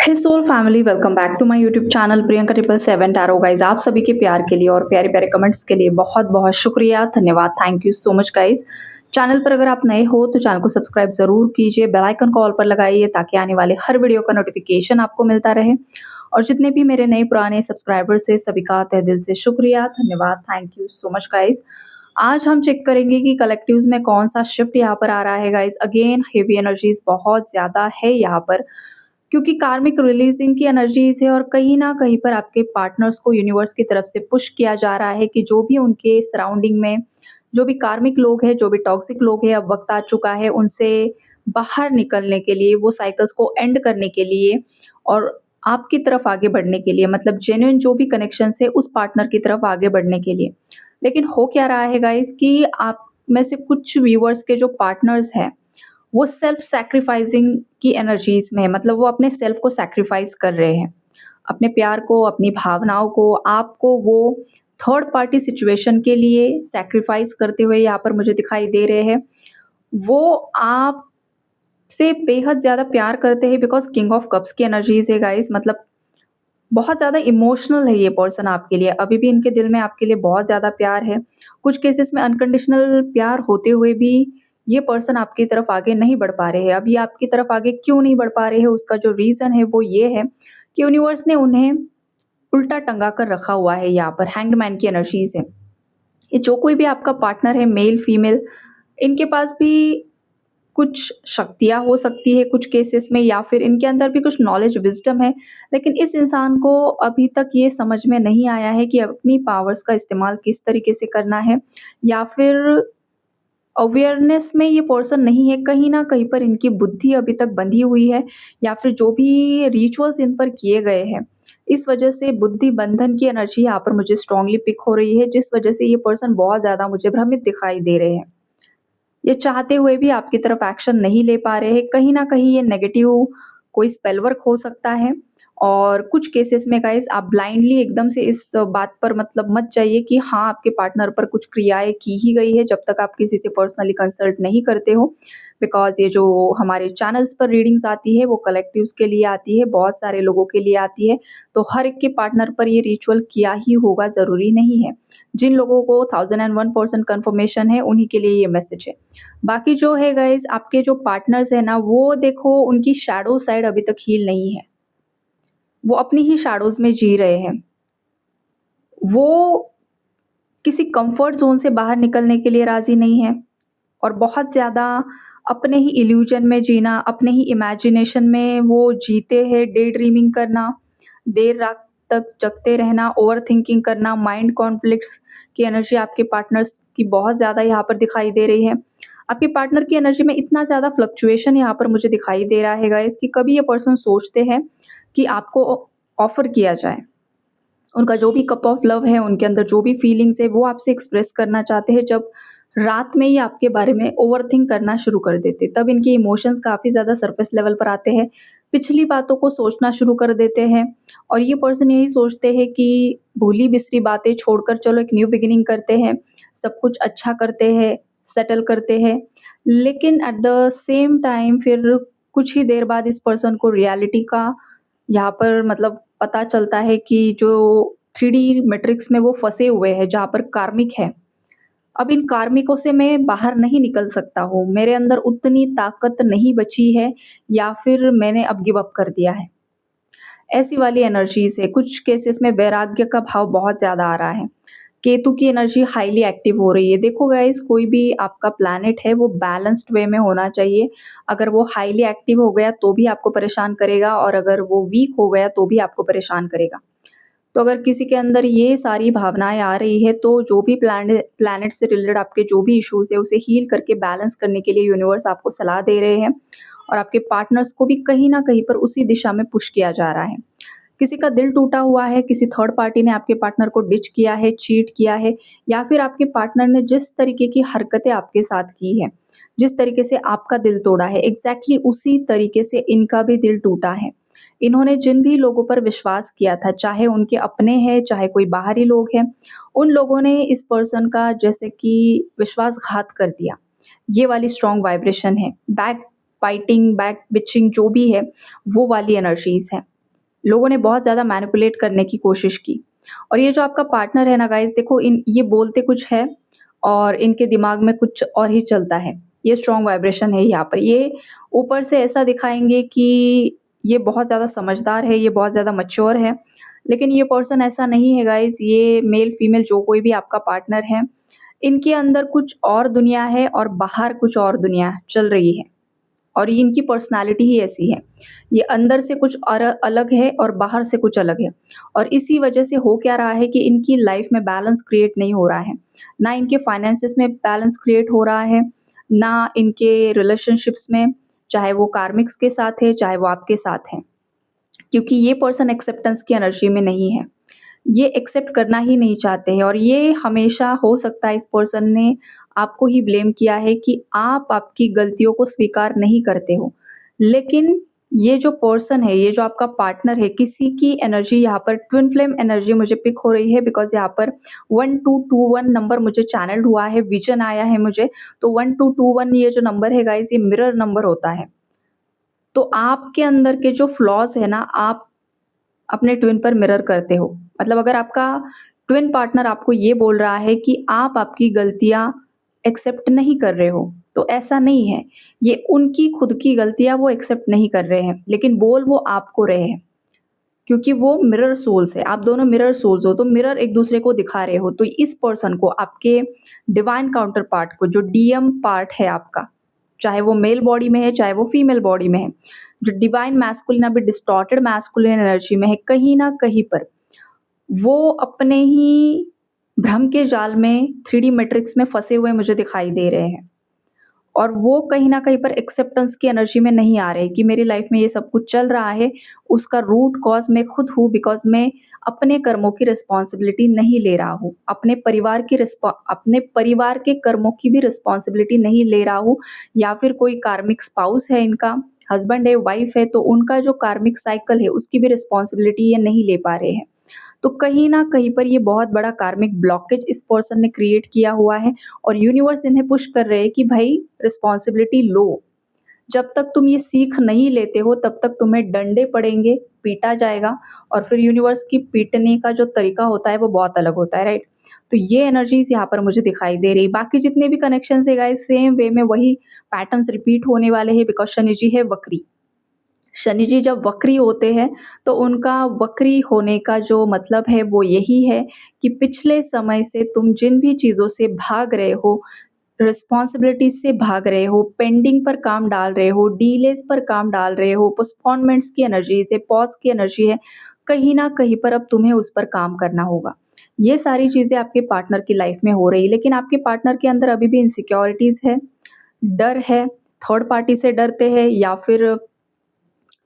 Hey soul family welcome back to my YouTube channel Priyanka 777 tarot guys. आप सभी के प्यार के लिए और प्यारे प्यारे कमेंट्स के लिए बहुत बहुत शुक्रिया, धन्यवाद, thank you so much guys. Channel पर अगर आप नए हो तो चैनल को सब्सक्राइब जरूर कीजिए, बेल आइकन को ऑल पर लगाइए ताकि आने वाले हर वीडियो का नोटिफिकेशन आपको मिलता रहे। और जितने भी मेरे नए पुराने सब्सक्राइबर्स है सभी का तहे दिल से शुक्रिया, धन्यवाद, thank you so much guys. आज हम चेक करेंगे कि कलेक्टिव्स में कौन सा शिफ्ट यहाँ पर आ रहा है गाइज। अगेन हेवी एनर्जीज बहुत ज्यादा है यहाँ पर, क्योंकि कार्मिक रिलीजिंग की एनर्जीज है और कहीं ना कहीं पर आपके पार्टनर्स को यूनिवर्स की तरफ से पुश किया जा रहा है कि जो भी उनके सराउंडिंग में जो भी कार्मिक लोग हैं, जो भी टॉक्सिक लोग हैं, अब वक्त आ चुका है उनसे बाहर निकलने के लिए, वो साइकिल्स को एंड करने के लिए और आपकी तरफ आगे बढ़ने के लिए, मतलब जेन्युइन जो भी कनेक्शन है उस पार्टनर की तरफ आगे बढ़ने के लिए। लेकिन हो क्या रहा है गाइस कि आप में से कुछ व्यूअर्स के जो पार्टनर्स हैं वो सेल्फ सैक्रिफाइसिंग की एनर्जीज में है, मतलब वो अपने सेल्फ को सैक्रिफाइस कर रहे हैं, अपने प्यार को, अपनी भावनाओं को, आपको वो थर्ड पार्टी सिचुएशन के लिए सैक्रिफाइस करते हुए यहाँ पर मुझे दिखाई दे रहे हैं। वो आपसे बेहद ज़्यादा प्यार करते हैं बिकॉज़ किंग ऑफ कप्स की एनर्जीज है गाइस, मतलब बहुत ज़्यादा इमोशनल है ये पर्सन आपके लिए, अभी भी इनके दिल में आपके लिए बहुत ज़्यादा प्यार है। कुछ केसेस में अनकंडीशनल प्यार होते हुए भी ये पर्सन आपकी तरफ आगे नहीं बढ़ पा रहे हैं। अब ये आपकी तरफ आगे क्यों नहीं बढ़ पा रहे हैं, उसका जो रीज़न है वो ये है कि यूनिवर्स ने उन्हें उल्टा टंगा कर रखा हुआ है। यहाँ पर हैंग्ड मैन की एनर्जीज़ है। ये जो कोई भी आपका पार्टनर है, मेल, फीमेल, इनके पास भी कुछ शक्तियाँ हो सकती है कुछ केसेस में, या फिर इनके अंदर भी कुछ नॉलेज, विज़डम है। लेकिन इस इंसान को अभी तक ये समझ में नहीं आया है कि अपनी पावर्स का इस्तेमाल किस तरीके से करना है, या फिर अवेयरनेस में ये पर्सन नहीं है। कहीं न कहीं पर इनकी बुद्धि अभी तक बंधी हुई है, या फिर जो भी रिचुअल्स इन पर किए गए हैं, इस वजह से बुद्धि बंधन की एनर्जी यहाँ पर मुझे स्ट्रांगली पिक हो रही है, जिस वजह से ये पर्सन बहुत ज़्यादा मुझे भ्रमित दिखाई दे रहे हैं। ये चाहते हुए भी आपकी तरफ एक्शन नहीं ले पा रहे हैं। कहीं न कहीं ये नेगेटिव कोई स्पेल वर्क हो सकता है। और कुछ केसेस में गाइज़ आप ब्लाइंडली एकदम से इस बात पर मतलब मत जाइए कि हाँ, आपके पार्टनर पर कुछ क्रियाएँ की ही गई है, जब तक आप किसी से पर्सनली कंसल्ट नहीं करते हो। बिकॉज़ ये जो हमारे चैनल्स पर रीडिंग्स आती है वो कलेक्टिव्स के लिए आती है, बहुत सारे लोगों के लिए आती है। तो हर एक के पार्टनर पर ये रिचुअल किया ही होगा, ज़रूरी नहीं है। जिन लोगों को 1001% कन्फर्मेशन है उन्हीं के लिए ये मैसेज है। बाकी जो है गाइज़, आपके जो पार्टनर्स हैं ना, वो देखो उनकी शैडो साइड अभी तक हील नहीं है। वो अपनी ही शैडोज़ में जी रहे हैं। वो किसी कम्फर्ट ज़ोन से बाहर निकलने के लिए राज़ी नहीं है और बहुत ज़्यादा अपने ही इल्यूज़न में जीना, अपने ही इमेजिनेशन में वो जीते हैं, डे ड्रीमिंग करना, देर रात तक जगते रहना, ओवरथिंकिंग करना, माइंड कॉन्फ्लिक्ट्स की एनर्जी आपके पार्टनर्स की बहुत ज़्यादा यहाँ पर दिखाई दे रही है। आपके पार्टनर की एनर्जी में इतना ज़्यादा फ्लक्चुएशन यहाँ पर मुझे दिखाई दे रहा है गाइज़ कि कभी ये पर्सन सोचते हैं कि आपको ऑफ़र किया जाए। उनका जो भी कप ऑफ लव है, उनके अंदर जो भी फीलिंग्स है, वो आपसे एक्सप्रेस करना चाहते हैं। जब रात में ही आपके बारे में ओवरथिंक करना शुरू कर देते, तब इनके इमोशंस काफ़ी ज़्यादा सरफेस लेवल पर आते हैं। पिछली बातों को सोचना शुरू कर देते हैं और ये पर्सन यही सोचते हैं कि भूली-बिसरी बातें छोड़कर चलो एक न्यू बिगिनिंग करते हैं, सब कुछ अच्छा करते हैं, सेटल करते हैं। लेकिन एट द सेम टाइम फिर कुछ ही देर बाद इस पर्सन को रियलिटी का यहाँ पर मतलब पता चलता है कि जो 3D मैट्रिक्स में वो फँसे हुए हैं, जहाँ पर कार्मिक है। अब इन कार्मिकों से मैं बाहर नहीं निकल सकता हूँ, मेरे अंदर उतनी ताकत नहीं बची है, या फिर मैंने अब गिव अप कर दिया है। ऐसी वाली एनर्जीज़ है। कुछ केसेस में वैराग्य का भाव बहुत ज़्यादा आ रहा है। केतु की एनर्जी हाईली एक्टिव हो रही है। देखो गाइज़, कोई भी आपका प्लैनेट है वो बैलेंस्ड वे में होना चाहिए। अगर वो हाईली एक्टिव हो गया तो भी आपको परेशान करेगा, और अगर वो वीक हो गया तो भी आपको परेशान करेगा। तो अगर किसी के अंदर ये सारी भावनाएँ आ रही है, तो जो भी प्लैनेट से रिलेटेड आपके जो भी इश्यूज़ है उसे हील करके बैलेंस करने के लिए यूनिवर्स आपको सलाह दे रहे हैं, और आपके पार्टनर्स को भी कहीं न कहीं पर उसी दिशा में पुश किया जा रहा है। किसी का दिल टूटा हुआ है, किसी थर्ड पार्टी ने आपके पार्टनर को डिच किया है, चीट किया है, या फिर आपके पार्टनर ने जिस तरीके की हरकतें आपके साथ की हैं, जिस तरीके से आपका दिल तोड़ा है, एग्ज़ैक्टली उसी तरीके से इनका भी दिल टूटा है। इन्होंने जिन भी लोगों पर विश्वास किया था, चाहे उनके अपने हैं, चाहे कोई बाहरी लोग हैं, उन लोगों ने इस पर्सन का जैसे कि विश्वासघात कर दिया। ये वाली स्ट्रॉन्ग वाइब्रेशन है। बैक फाइटिंग, बैक बिचिंग जो भी है, वो वाली एनर्जीज़ है। लोगों ने बहुत ज़्यादा मैनिपुलेट करने की कोशिश की। और ये जो आपका पार्टनर है ना गाइज़, देखो इन ये बोलते कुछ है और इनके दिमाग में कुछ और ही चलता है। ये स्ट्रॉन्ग वाइब्रेशन है यहाँ पर। ये ऊपर से ऐसा दिखाएँगे कि ये बहुत ज़्यादा समझदार है, ये बहुत ज़्यादा मैच्योर है, लेकिन ये पर्सन ऐसा नहीं है गाइज़। ये मेल फीमेल जो कोई भी आपका पार्टनर है, इनके अंदर कुछ और दुनिया है और बाहर कुछ और दुनिया चल रही है। और ये इनकी पर्सनैलिटी ही ऐसी है। ये अंदर से कुछ और अलग है और बाहर से कुछ अलग है। और इसी वजह से हो क्या रहा है कि इनकी लाइफ में बैलेंस क्रिएट नहीं हो रहा है। ना इनके फाइनेंसेस में बैलेंस क्रिएट हो रहा है, ना इनके रिलेशनशिप्स में, चाहे वो कार्मिक्स के साथ है, चाहे वो आपके साथ है। क्योंकि ये पर्सन एक्सेप्टेंस की एनर्जी में नहीं है। ये एक्सेप्ट करना ही नहीं चाहते हैं और ये हमेशा हो सकता है इस पर्सन ने आपको ही ब्लेम किया है कि आप आपकी गलतियों को स्वीकार नहीं करते हो। लेकिन ये जो पर्सन है, ये जो आपका पार्टनर है, किसी की एनर्जी यहाँ पर ट्विन फ्लेम एनर्जी मुझे पिक हो रही है बिकॉज़ यहाँ पर 1221 नंबर मुझे चैनल्ड हुआ है, विज़न आया है मुझे। तो 1221 ये जो नंबर है गाइज़, ये मिरर नंबर होता है। तो आपके अंदर के जो फ्लॉज़ है ना, आप अपने ट्विन पर मिरर करते हो। मतलब अगर आपका ट्विन पार्टनर आपको ये बोल रहा है कि आप आपकी गलतियाँ एक्सेप्ट नहीं कर रहे हो, तो ऐसा नहीं है। ये उनकी खुद की गलतियाँ वो एक्सेप्ट नहीं कर रहे हैं, लेकिन बोल वो आपको रहे हैं। क्योंकि वो मिरर सोल्स है, आप दोनों मिरर सोल्स हो, तो मिरर एक-दूसरे को दिखा रहे हो। तो इस पर्सन को, आपके डिवाइन काउंटर पार्ट को, जो डीएम पार्ट है आपका, चाहे वो मेल बॉडी में है, चाहे वो फीमेल बॉडी में है, जो डिवाइन मैस्कुलिन अभी डिस्टॉर्टेड मैस्कुलिन एनर्जी में है, कहीं न कहीं पर वो अपने ही भ्रम के जाल में 3D मैट्रिक्स में फँसे हुए मुझे दिखाई दे रहे हैं। और वो कहीं न कहीं पर एक्सेप्टेंस की एनर्जी में नहीं आ रहे कि मेरी लाइफ में ये सब कुछ चल रहा है, उसका रूट कॉज़ मैं खुद हूँ बिकॉज़ मैं अपने कर्मों की रिस्पॉन्सिबिलिटी नहीं ले रहा हूँ। अपने परिवार के कर्मों की भी रिस्पॉन्सिबिलिटी नहीं ले रहा हूँ, या फिर कोई कार्मिक स्पाउस है इनका, हस्बैंड है, वाइफ है, तो उनका जो कार्मिक साइकिल है उसकी भी रिस्पॉन्सिबिलिटी ये नहीं ले पा रहे हैं। तो कहीं न कहीं पर ये बहुत बड़ा कार्मिक ब्लॉकेज इस पर्सन ने क्रिएट किया हुआ है और यूनिवर्स इन्हें पुश कर रहे हैं कि भाई रिस्पॉन्सिबिलिटी लो। जब तक तुम ये सीख नहीं लेते हो तब तक तुम्हें डंडे पड़ेंगे, पीटा जाएगा और फिर यूनिवर्स की पीटने का जो तरीका होता है वो बहुत अलग होता है, राइट? तो ये एनर्जीज़ यहाँ पर मुझे दिखाई दे रही है। बाकी जितने भी कनेक्शंस है गाइस, सेम वे में वही पैटर्न्स रिपीट होने वाले हैं बिकॉज़ शनि जी है वक्री। शनि जी जब वक्री होते हैं, तो उनका वक्री होने का जो मतलब है वो यही है कि पिछले समय से तुम जिन भी चीज़ों से भाग रहे हो, रिस्पॉन्सिबिलिटीज़ से भाग रहे हो, पेंडिंग पर काम डाल रहे हो, डिलेज़ पर काम डाल रहे हो, पोस्टपोनमेंट्स की एनर्जीज़ है, पॉज़ की एनर्जी है, कहीं न कहीं पर अब तुम्हें उस पर काम करना होगा। ये सारी चीज़ें आपके पार्टनर की लाइफ़ में हो रही है, लेकिन आपके पार्टनर के अंदर अभी भी इनसिक्योरिटीज़ है, डर है, थर्ड पार्टी से डरते हैं या फिर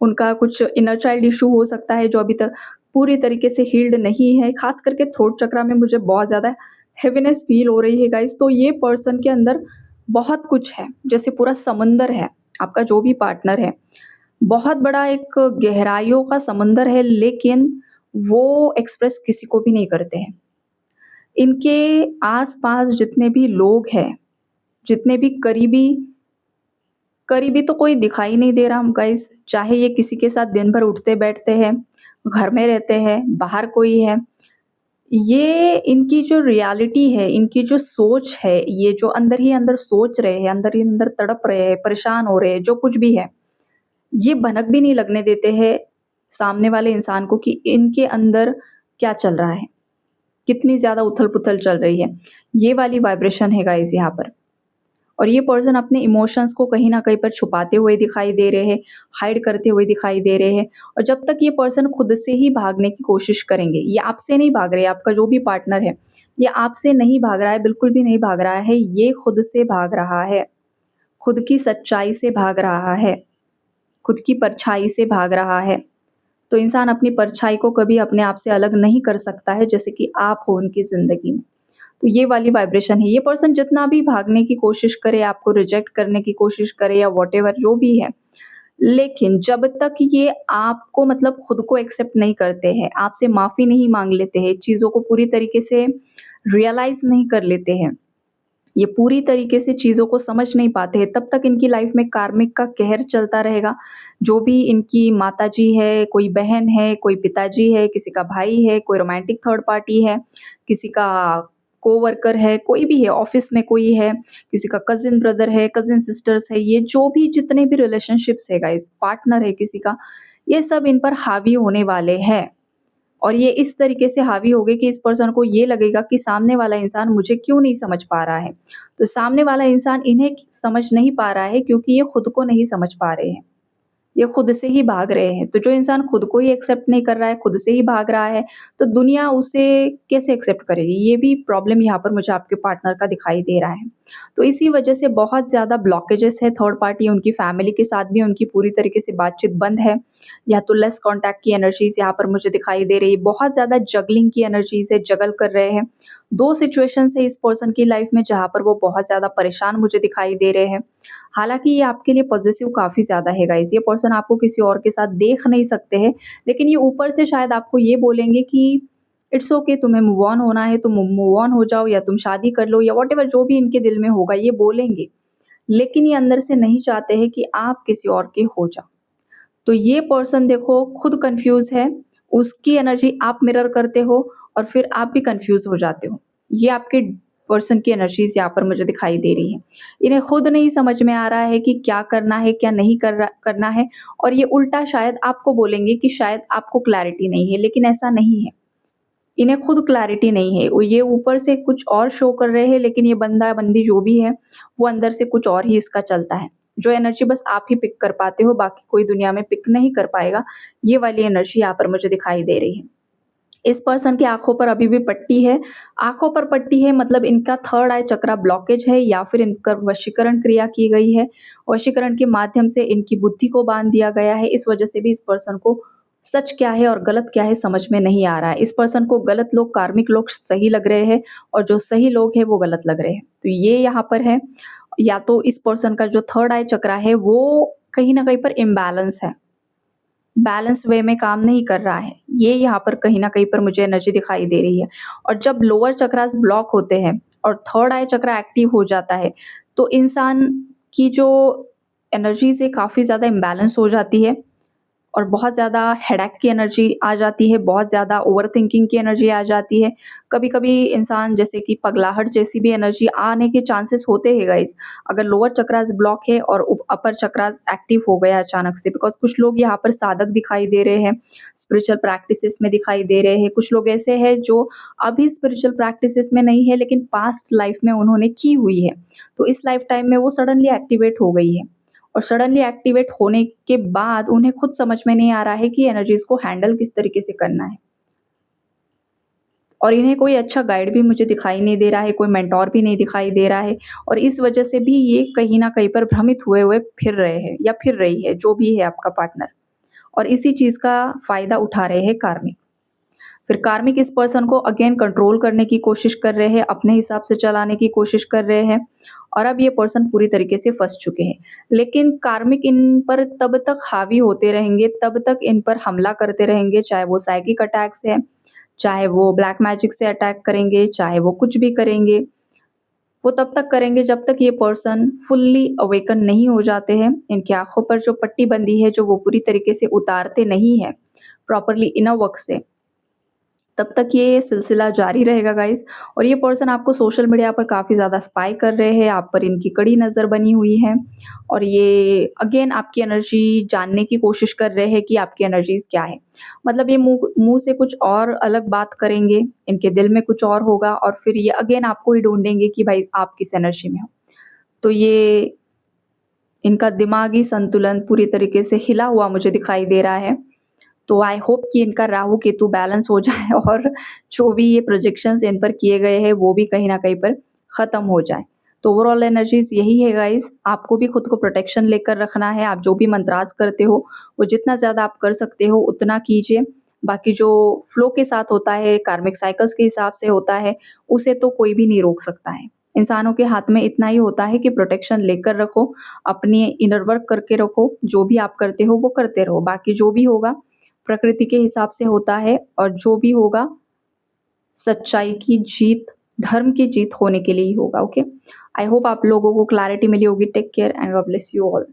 उनका कुछ इनर चाइल्ड इश्यू हो सकता है जो अभी तक पूरी तरीके से हील्ड नहीं है। ख़ास करके थ्रोट चक्रा में मुझे बहुत ज़्यादा हेवीनेस फ़ील हो रही है गाइज़। तो ये पर्सन के अंदर बहुत कुछ है, जैसे पूरा समंदर है, आपका जो भी पार्टनर है। बहुत बड़ा एक गहराइयों का समंदर है, लेकिन वो एक्सप्रेस किसी को भी नहीं करते हैं। इनके आस-पास जितने भी लोग हैं, जितने भी करीबी करीबी तो कोई दिखाई नहीं दे रहा हम गाइस, चाहे ये किसी के साथ दिन भर उठते-बैठते हैं, घर में रहते हैं, बाहर कोई है। ये इनकी जो रियलिटी है, इनकी जो सोच है, ये जो अंदर ही अंदर सोच रहे हैं, अंदर ही अंदर तड़प रहे हैं, परेशान हो रहे हैं, जो कुछ भी है, ये भनक भी नहीं लगने देते हैं सामने वाले इंसान को कि इनके अंदर क्या चल रहा है, कितनी ज़्यादा उथल-पुथल चल रही है। ये वाली वाइब्रेशन है गाइस यहाँ पर। और ये पर्सन अपने इमोशंस को कहीं न कहीं पर छुपाते हुए दिखाई दे रहे हैं, हाइड करते हुए दिखाई दे रहे हैं और जब तक ये पर्सन खुद से ही भागने की कोशिश करेंगे, ये आपसे नहीं भाग रहे, आपका जो भी पार्टनर है, ये आपसे नहीं भाग रहा है, बिल्कुल भी नहीं भाग रहा है, ये खुद से भाग रहा है, खुद की सच्चाई से भाग रहा है, खुद की परछाई से भाग रहा है। तो इंसान अपनी परछाई को कभी अपने आप से अलग नहीं कर सकता है, जैसे कि आप हो उनकी ज़िंदगी में। तो ये वाली वाइब्रेशन है। ये पर्सन जितना भी भागने की कोशिश करे, आपको रिजेक्ट करने की कोशिश करे या व्हाटएवर जो भी है, लेकिन जब तक ये आपको मतलब खुद को एक्सेप्ट नहीं करते हैं, आपसे माफ़ी नहीं माँग लेते हैं, चीज़ों को पूरी तरीके से रियलाइज़ नहीं कर लेते हैं, ये पूरी तरीके से चीज़ों को समझ नहीं पाते हैं, तब तक इनकी लाइफ में कार्मिक का कहर चलता रहेगा। जो भी इनकी माताजी है, कोई बहन है, कोई पिताजी है, किसी का भाई है, कोई रोमांटिक थर्ड पार्टी है, किसी का कोवर्कर है, कोई भी है, ऑफ़िस में कोई है, किसी का कज़िन ब्रदर है, कज़िन सिस्टर्स है, ये जो भी जितने भी रिलेशनशिप्स है गाइज़, पार्टनर है किसी का, ये सब इन पर हावी होने वाले हैं। और ये इस तरीके से हावी हो गए कि इस पर्सन को ये लगेगा कि सामने वाला इंसान मुझे क्यों नहीं समझ पा रहा है। तो सामने वाला इंसान इन्हें समझ नहीं पा रहा है क्योंकि ये खुद को नहीं समझ पा रहे हैं। ये खुद से ही भाग रहे हैं। तो जो इंसान खुद को ही एक्सेप्ट नहीं कर रहा है, खुद से ही भाग रहा है, तो दुनिया उसे कैसे एक्सेप्ट करेगी? ये भी प्रॉब्लम यहाँ पर मुझे आपके पार्टनर का दिखाई दे रहा है। तो इसी वजह से बहुत ज़्यादा ब्लॉकेजेस है थर्ड पार्टी उनकी फैमिली के साथ भी उनकी पूरी तरीके से बातचीत बंद है। या तो लेस कॉन्टैक्ट की एनर्जीज़ यहाँ पर मुझे दिखाई दे रही है। बहुत ज़्यादा जगलिंग की एनर्जीज़ है, जगल कर रहे हैं। 2 सिचुएशंस है इस पर्सन की लाइफ में जहाँ पर वो बहुत ज़्यादा परेशान मुझे दिखाई दे रहे हैं। हालाँकि ये आपके लिए पॉज़ेसिव काफ़ी ज़्यादा है गाइज़, ये पर्सन आपको किसी और के साथ देख नहीं सकते हैं, लेकिन ये ऊपर से शायद आपको ये बोलेंगे कि इट्स ओके तुम्हें मूव ऑन होना है, तुम मूव ऑन हो जाओ या तुम शादी कर लो या व्हाटएवर जो भी इनके दिल में होगा ये बोलेंगे। लेकिन ये अंदर से नहीं चाहते हैं कि आप किसी और के हो जाओ। तो ये पर्सन देखो खुद कन्फ्यूज़ है, उसकी एनर्जी आप मिरर करते हो और फिर आप भी कन्फ्यूज़ हो जाते हो। ये आपके पर्सन की एनर्जीज़ यहाँ पर मुझे दिखाई दे रही हैं। इन्हें खुद नहीं समझ में आ रहा है कि क्या करना है, क्या नहीं करना है और ये उल्टा शायद आपको बोलेंगे कि शायद आपको क्लैरिटी नहीं है, लेकिन ऐसा नहीं है। इन्हें खुद क्लैरिटी नहीं है। वो ये ऊपर से कुछ और शो कर रहे हैं लेकिन ये बंदा-बंदी जो भी है, वो अंदर से कुछ और ही इसका चलता है। जो एनर्जी बस आप ही पिक कर पाते हो, बाकी कोई दुनिया में पिक नहीं कर पाएगा। ये वाली एनर्जी यहाँ पर मुझे दिखाई दे रही है। इस पर्सन की आँखों पर अभी भी पट्टी है। आँखों पर पट्टी है मतलब इनका थर्ड आई चक्रा ब्लॉकेज है या फिर इनका वशीकरण क्रिया की गई है। वशीकरण के माध्यम से इनकी बुद्धि को बाँध दिया गया है। इस वजह से भी इस पर्सन को सच क्या है और गलत क्या है समझ में नहीं आ रहा है। इस पर्सन को गलत लोग, कार्मिक लोग सही लग रहे हैं और जो सही लोग हैं वो गलत लग रहे हैं। तो ये यहाँ पर है। या तो इस पर्सन का जो थर्ड आई चक्रा है वो कहीं न कहीं पर इम्बैलेंस है। बैलेंस वे में काम नहीं कर रहा है। ये यहाँ पर कहीं न कहीं पर मुझे एनर्जी दिखाई दे रही है। और जब लोअर चक्रास ब्लॉक होते हैं और थर्ड आई चक्रा एक्टिव हो जाता है, तो इंसान की जो एनर्जीज़ है काफ़ी ज़्यादा इम्बैलेंस हो जाती है और बहुत ज़्यादा हेडेक की एनर्जी आ जाती है, बहुत ज़्यादा ओवरथिंकिंग की एनर्जी आ जाती है। कभी-कभी इंसान जैसे कि पगलाहट जैसी भी एनर्जी आने के चांसेस होते हैं गाइज़, अगर लोअर चक्रास ब्लॉक है और अपर चक्रास एक्टिव हो गया अचानक से बिकॉज़ कुछ लोग यहाँ पर साधक दिखाई दे रहे हैं, स्पिरिचुअल प्रैक्टिसेस में दिखाई दे रहे हैं। कुछ लोग ऐसे हैं जो अभी स्पिरिचुअल प्रैक्टिसेस में नहीं है लेकिन पास्ट लाइफ़ में उन्होंने की हुई है। तो इस लाइफ़ टाइम में वो सडनली एक्टिवेट हो गई है। और सडनली एक्टिवेट होने के बाद उन्हें खुद समझ में नहीं आ रहा है कि एनर्जीज़ को हैंडल किस तरीके से करना है। और इन्हें कोई अच्छा गाइड भी मुझे दिखाई नहीं दे रहा है, कोई मेंटर भी नहीं दिखाई दे रहा है और इस वजह से भी ये कहीं न कहीं पर भ्रमित हुए फिर रहे हैं या फिर रही है, जो भी है आपका पार्टनर और इसी चीज़ का फ़ायदा उठा रहे हैं कार्मिक। फिर कार्मिक इस पर्सन को अगेन कंट्रोल करने की कोशिश कर रहे हैं, अपने हिसाब से चलाने की कोशिश कर रहे हैं और अब ये पर्सन पूरी तरीके से फँस चुके हैं। लेकिन कार्मिक इन पर तब तक हावी होते रहेंगे, तब तक इन पर हमला करते रहेंगे, चाहे वो साइकिक अटैक्स है, चाहे वो ब्लैक मैजिक से अटैक करेंगे, चाहे वो कुछ भी करेंगे। वो तब तक करेंगे जब तक ये पर्सन फुल्ली अवेकन नहीं हो जाते हैं। इनकी आँखों पर जो पट्टी बंधी है, जो वो पूरी तरीके से उतारते नहीं हैं, प्रॉपरली इनर वर्क से। तब तक ये सिलसिला जारी रहेगा गाइज़ और ये पर्सन आपको सोशल मीडिया पर काफ़ी ज़्यादा स्पाई कर रहे हैं, आप पर इनकी कड़ी नज़र बनी हुई है और ये अगेन आपकी एनर्जी जानने की कोशिश कर रहे हैं कि आपकी एनर्जीज़ क्या है। मतलब ये मुँह मुँह से कुछ और अलग बात करेंगे, इनके दिल में कुछ और होगा और फिर ये अगेन आपको ही ढूँढेंगे कि भाई आप किस एनर्जी में हो। तो ये इनका दिमागी संतुलन पूरी तरीके से हिला हुआ मुझे दिखाई दे रहा है। तो आई होप कि इनका राहु केतु बैलेंस हो जाए और जो भी ये प्रोजेक्शंस इन पर किए गए हैं वो भी कहीं न कहीं पर ख़त्म हो जाए। तो ओवरऑल एनर्जीज़ यही है गाइज़, आपको भी खुद को प्रोटेक्शन लेकर रखना है, आप जो भी मंत्रास करते हो, वो जितना ज़्यादा आप कर सकते हो उतना कीजिए। बाकी जो फ्लो के साथ होता है, कार्मिक साइकिल्स के हिसाब से होता है, उसे तो कोई भी नहीं रोक सकता है। इंसानों के हाथ में इतना ही होता है कि प्रोटेक्शन लेकर रखो, अपनी इनर वर्क करके रखो, जो भी आप करते हो वो करते रहो। बाकी जो भी होगा प्रकृति के हिसाब से होता है और जो भी होगा सच्चाई की जीत, धर्म की जीत होने के लिए ही होगा, ओके? आई होप आप लोगों को क्लैरिटी मिली होगी। Take care and God bless you all.